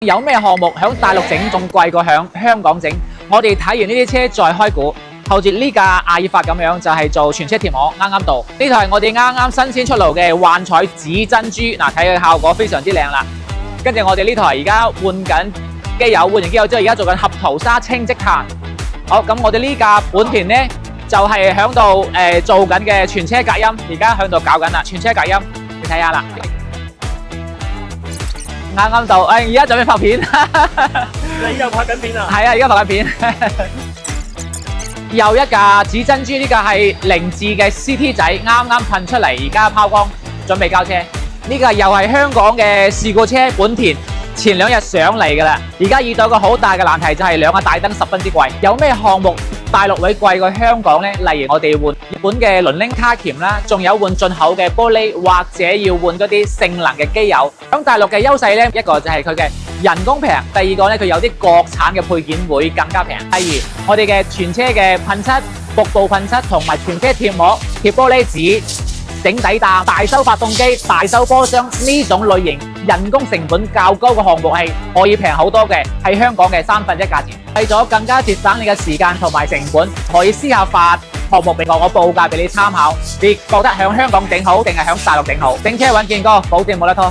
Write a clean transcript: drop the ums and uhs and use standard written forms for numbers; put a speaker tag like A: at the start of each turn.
A: 有咩項目響大陸整仲貴過響香港整？我哋睇完呢啲車再開估。後住呢架阿爾法咁樣就係做全車貼膜，啱啱到。呢台係我哋啱啱新鮮出爐嘅幻彩紫珍珠，嗱，睇佢效果非常之靚啦。跟住我哋呢台而家換緊機油，換完機油之後而家做緊合陶砂清積碳。好，咁我哋呢架本田呢就係響度做緊嘅全車隔音，而家響度搞緊啦，全車隔音，你睇下啦。啱啱到，而家準備拍片。
B: 你而家拍緊片啊？
A: 係啊，而家拍緊片。又一架紫珍珠，呢架係凌志嘅 CT 仔，啱啱噴出嚟，而家拋光，準備交車。呢架又係香港嘅事故車，本田前2日上嚟㗎啦。而家遇到一個好大嘅難題，就係兩個大燈十分之貴。有咩項目大陸會貴過香港呢？例如我哋換日本嘅輪鈴卡鉗啦，仲有換進口嘅玻璃，或者要換嗰啲性能嘅機油。響大陸嘅優勢呢，一個就係佢嘅人工平，第二個呢，佢有啲國產嘅配件會更加平。例如我哋嘅全車嘅噴漆、局部噴漆同埋全車貼膜、貼玻璃紙、整底檔、大修發動機、大修波箱呢種類型，人工成本較高嘅項目係可以平好多嘅，係香港嘅1/3價錢。為咗更加節省你嘅時間同埋成本，可以私下發項目俾我報價俾你參考。你覺得響香港整好定係響大陸整好？整車穩健哥，保證冇得拖。